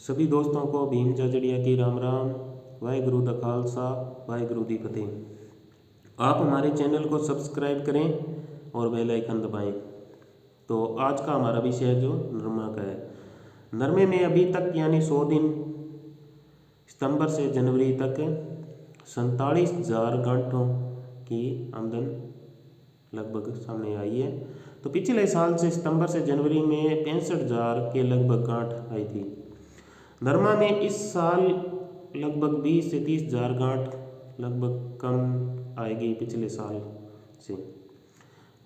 सभी दोस्तों को भीम जाजड़िया की राम राम। वाहिगुरु दा खालसा वाहिगुरु दी फतेह। आप हमारे चैनल को सब्सक्राइब करें और बेल आइकन दबाएं। तो आज का हमारा विषय जो नरमा का है। नरमे में अभी तक यानी 100 दिन सितंबर से जनवरी तक 47,000 गांठों की आमदन लगभग सामने आई है। तो पिछले साल से सितंबर से जनवरी में 65,000 के लगभग गांठ आई थी। नरमा में इस साल लगभग 20 से 30,000 गांठ लगभग कम आएगी पिछले साल से।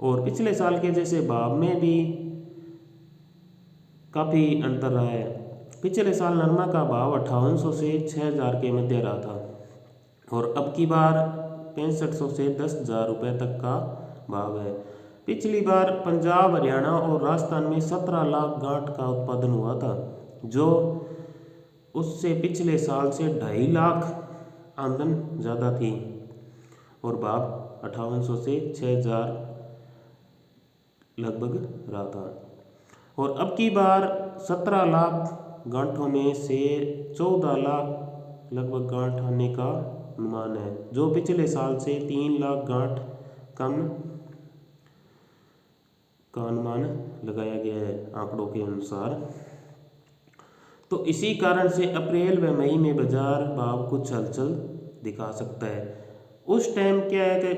और पिछले साल के जैसे भाव में भी काफ़ी अंतर रहा है। पिछले साल नरमा का भाव 5800 से 6,000 के मध्य रहा था और अब की बार 6500 से 10,000 रुपये तक का भाव है। पिछली बार पंजाब, हरियाणा और राजस्थान में 17 लाख गांठ का उत्पादन हुआ था, जो उससे पिछले साल से 2.5 लाख आमदन ज़्यादा थी और भाव 5800 से 6,000 लगभग रहा था। और अब की बार 17 लाख गांठों में से 14 लाख लगभग गांठ आने का अनुमान है, जो पिछले साल से 3 लाख गांठ कम का अनुमान लगाया गया है आंकड़ों के अनुसार। तो इसी कारण से अप्रैल व मई में बाजार भाव कुछ हलचल दिखा सकता है। उस टाइम क्या है कि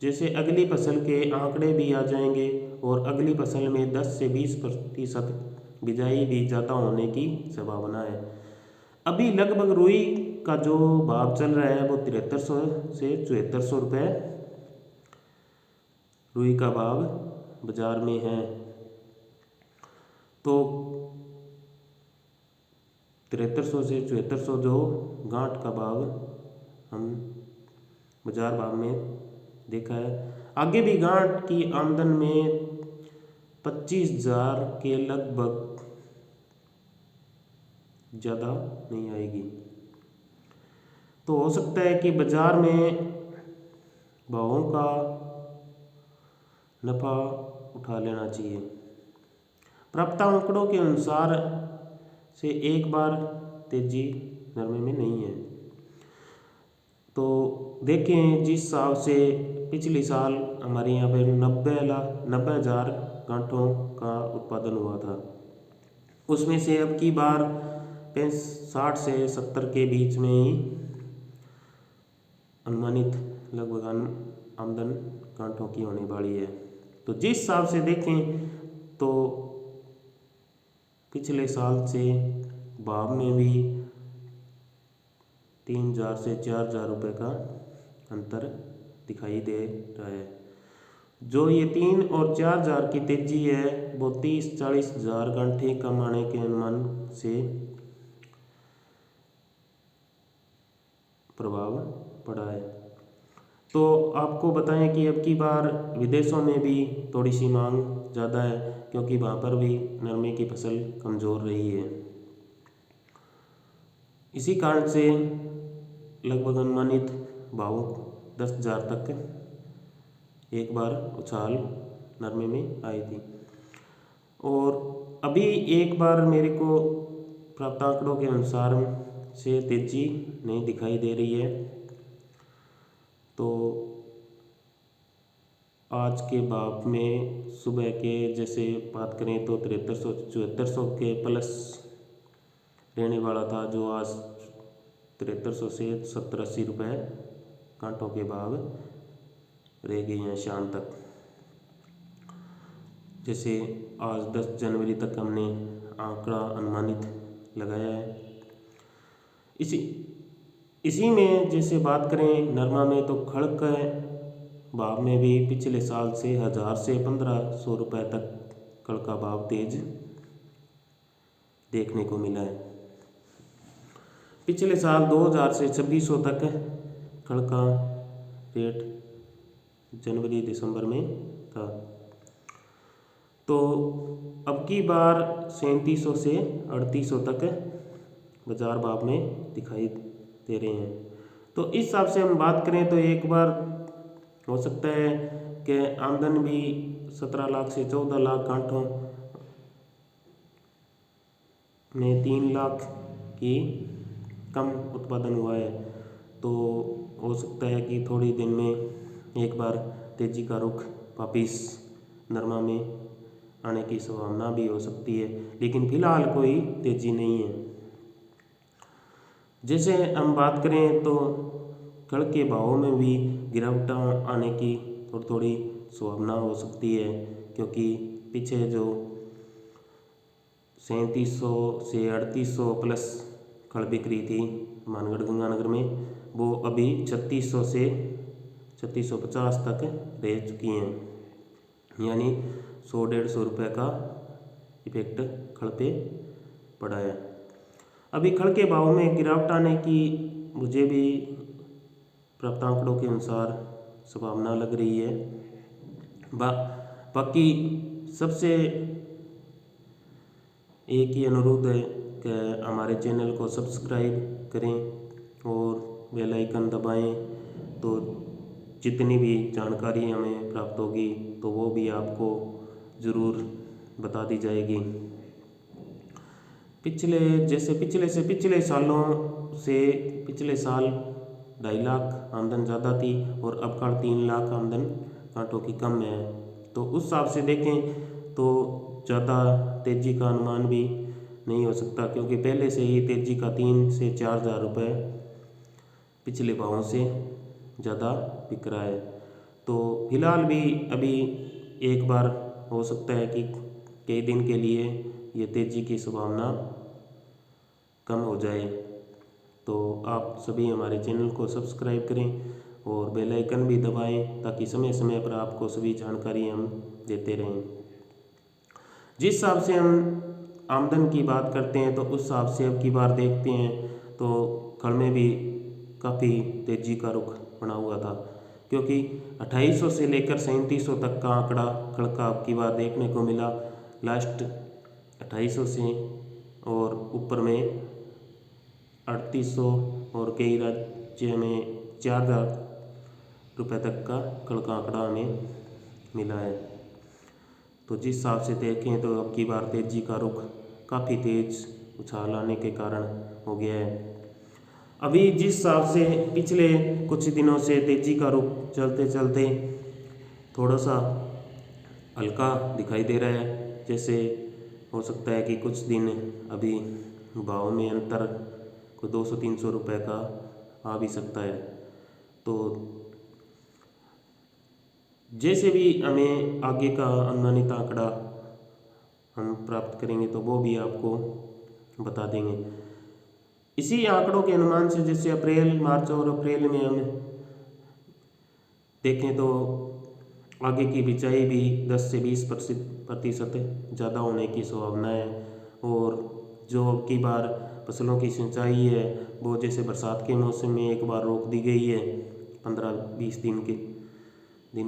जैसे अगली फसल के आंकड़े भी आ जाएंगे और अगली फसल में 10 से 20% बिजाई भी ज़्यादा होने की संभावना है। अभी लगभग रुई का जो भाव चल रहा है वो 7300 से 7400 रुपये रुई का भाव बाजार में है। तो 7300 से 7400 जो गांठ का भाव हम बाजार भाव में देखा है। आगे भी गांठ की आमदन में 25,000 के लगभग ज़्यादा नहीं आएगी। तो हो सकता है कि बाजार में भावों का नफ़ा उठा लेना चाहिए। प्राप्त आंकड़ों के अनुसार से एक बार तेजी नरमे में नहीं है। तो देखें, जिस हिसाब से पिछले साल हमारे यहाँ पे 90,000 गांठों का उत्पादन हुआ था, उसमें से अब की बार 60 से 70 के बीच में ही अनुमानित लगभग आमदन गांठों की होने वाली है। तो जिस हिसाब से देखें तो पिछले साल से भाव में भी 3,000 से 4,000 रुपये का अंतर दिखाई दे रहा है। जो ये 3 और 4,000 की तेजी है वो 30-40,000 गांठें कम आने के अनुमान से प्रभाव पड़ा है। तो आपको बताएं कि अब की बार विदेशों में भी थोड़ी सी मांग ज़्यादा है, क्योंकि वहाँ पर भी नरमे की फसल कमज़ोर रही है। इसी कारण से लगभग अनुमानित भाव 10,000 तक एक बार उछाल नरमे में आई थी। और अभी एक बार मेरे को प्राप्त आंकड़ों के अनुसार से तेजी नहीं दिखाई दे रही है। तो आज के भाव में सुबह के जैसे बात करें तो 7300-7400 के प्लस रहने वाला था, जो आज 7300 से 70-80 रुपये कांटों के भाव रह गए हैं शाम तक। जैसे आज 10 जनवरी तक हमने आंकड़ा अनुमानित लगाया है। इसी में जैसे बात करें नरमा में तो खड़ के भाव में भी पिछले साल से 1,000 से 1,500 रुपये तक खड़ का भाव तेज देखने को मिला है। पिछले साल 2,000 से 2,600 तक खड़ का रेट जनवरी दिसंबर में था। तो अब की बार 3700 से 3,800 तक बाजार भाव में दिखाई दे रहे हैं। तो इस हिसाब से हम बात करें तो एक बार हो सकता है कि आमदन भी 17 लाख से 14 लाख गांठों में 3 लाख की कम उत्पादन हुआ है। तो हो सकता है कि थोड़ी दिन में एक बार तेजी का रुख वापिस नरमा में आने की संभावना भी हो सकती है, लेकिन फिलहाल कोई तेजी नहीं है। जैसे हम बात करें तो कल के भावों में भी गिरावट आने की थोड़ी थोड़ी संभावना हो सकती है, क्योंकि पीछे जो 3700 से 3800 प्लस कल बिक्री थी मानगढ़ गंगानगर में, वो अभी 3600 से 3650 तक रह चुकी हैं, यानी 100-150 रुपये का इफेक्ट खड़ पे पड़ा है। अभी खड़ के भाव में गिरावट आने की मुझे भी प्राप्त आंकड़ों के अनुसार संभावना लग रही है। बाकी सबसे एक ही अनुरोध है कि हमारे चैनल को सब्सक्राइब करें और बेल आइकन दबाएं, तो जितनी भी जानकारी हमें प्राप्त होगी तो वो भी आपको ज़रूर बता दी जाएगी। पिछले सालों से पिछले साल 2.5 लाख आमदन ज़्यादा थी और अब का 3 लाख आमदन कांटों की कम है। तो उस हिसाब से देखें तो ज़्यादा तेज़ी का अनुमान भी नहीं हो सकता, क्योंकि पहले से ही तेज़ी का 3 से 4 हज़ार रुपये पिछले भावों से ज़्यादा बिक रहा है। तो फिलहाल भी अभी एक बार हो सकता है कि कई दिन के लिए ये तेज़ी की संभावना कम हो जाए। तो आप सभी हमारे चैनल को सब्सक्राइब करें और बेल आइकन भी दबाएं, ताकि समय समय पर आपको सभी जानकारी हम देते रहें। जिस हिसाब से हम आमदन की बात करते हैं तो उस हिसाब से अब की बार देखते हैं तो कल में भी काफ़ी तेज़ी का रुख बना हुआ था, क्योंकि 2800 से लेकर 3700 तक का आंकड़ा कल का अब की बार देखने को मिला। लास्ट 2800 से और ऊपर में 3800 और कई राज्य में 4000 रुपये तक का कल का आंकड़ा हमें मिला है। तो जिस हिसाब से देखें तो अब की बार तेज़ी का रुख काफ़ी तेज़ उछाल आने के कारण हो गया है। अभी जिस हिसाब से पिछले कुछ दिनों से तेज़ी का रुख चलते चलते थोड़ा सा हल्का दिखाई दे रहा है, जैसे हो सकता है कि कुछ दिन अभी भाव में अंतर को 200-300 रुपये का आ भी सकता है। तो जैसे भी हमें आगे का अनुमानित आंकड़ा हम प्राप्त करेंगे तो वो भी आपको बता देंगे। इसी आंकड़ों के अनुमान से जैसे अप्रैल, मार्च और अप्रैल में हम देखें तो आगे की बिजाई भी 10 से 20% ज़्यादा होने की संभावना है। और जो अब की बार फसलों की सिंचाई है वो जैसे बरसात के मौसम में एक बार रोक दी गई है 15-20 दिन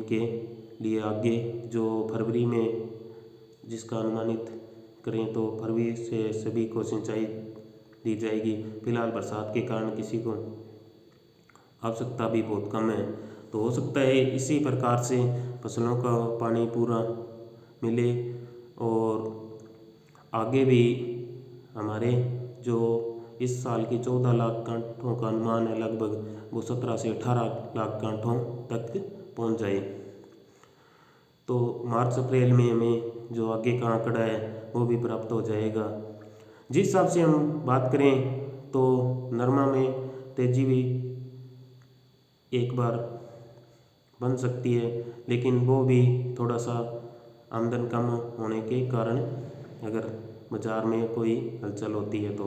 के लिए। आगे जो फरवरी में जिसका अनुमानित करें तो फरवरी से सभी को सिंचाई दी जाएगी। फिलहाल बरसात के कारण किसी को आवश्यकता भी बहुत कम है, तो हो सकता है इसी प्रकार से फसलों का पानी पूरा मिले और आगे भी हमारे जो इस साल की 14 लाख गांठों का अनुमान है लगभग वो 17 से 18 लाख गांठों तक पहुंच जाए। तो मार्च अप्रैल में हमें जो आगे का आंकड़ा है वो भी प्राप्त हो जाएगा। जिस हिसाब से हम बात करें तो नरमा में तेजी भी एक बार बन सकती है, लेकिन वो भी थोड़ा सा आमदन कम होने के कारण अगर बाज़ार में कोई हलचल होती है तो,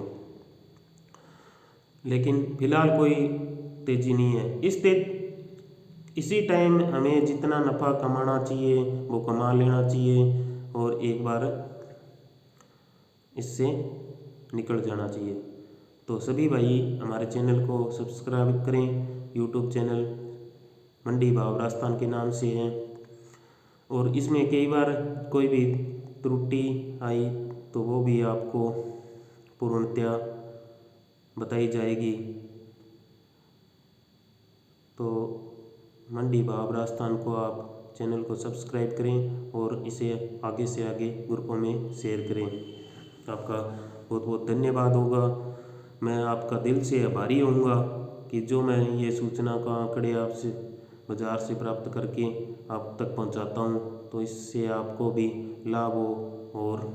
लेकिन फिलहाल कोई तेज़ी नहीं है। इसी टाइम हमें जितना नफ़ा कमाना चाहिए वो कमा लेना चाहिए और एक बार इससे निकल जाना चाहिए। तो सभी भाई हमारे चैनल को सब्सक्राइब करें। यूट्यूब चैनल मंडी भाव राजस्थान के नाम से है और इसमें कई बार कोई भी त्रुटि आई तो वो भी आपको पूर्णतया बताई जाएगी। तो मंडी भाव राजस्थान को आप चैनल को सब्सक्राइब करें और इसे आगे से आगे ग्रुपों में शेयर करें। आपका बहुत बहुत धन्यवाद होगा। मैं आपका दिल से आभारी होऊंगा कि जो मैं ये सूचना का आंकड़े आपसे बाज़ार से प्राप्त करके आप तक पहुंचाता हूं, तो इससे आपको भी लाभ हो और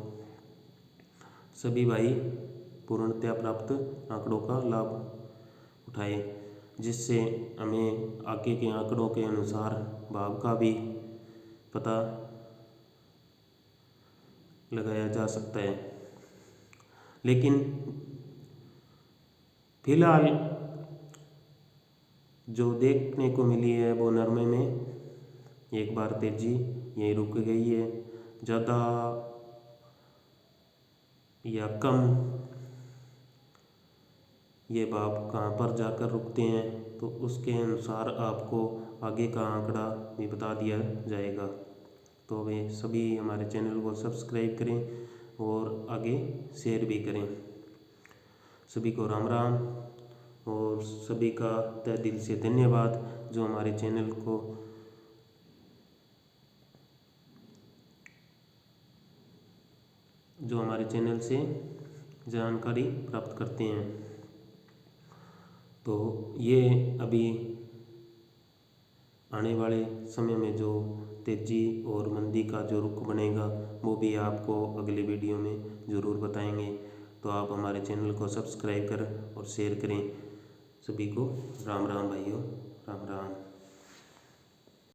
सभी भाई पूर्णतया प्राप्त आंकड़ों का लाभ उठाए, जिससे हमें आगे के आंकड़ों के अनुसार भाव का भी पता लगाया जा सकता है। लेकिन फिलहाल जो देखने को मिली है वो नरमे में एक बार तेजी यहीं रुक गई है। ज़्यादा या कम ये भाव कहाँ पर जाकर रुकते हैं, तो उसके अनुसार आपको आगे का आंकड़ा भी बता दिया जाएगा। तो वे सभी हमारे चैनल को सब्सक्राइब करें और आगे शेयर भी करें। सभी को राम राम और सभी का तहे दिल से धन्यवाद जो हमारे चैनल से जानकारी प्राप्त करते हैं। तो ये अभी आने वाले समय में जो तेजी और मंदी का जो रुख बनेगा वो भी आपको अगले वीडियो में ज़रूर बताएंगे। तो आप हमारे चैनल को सब्सक्राइब करें और शेयर करें। सभी को राम राम भाइयों, राम राम।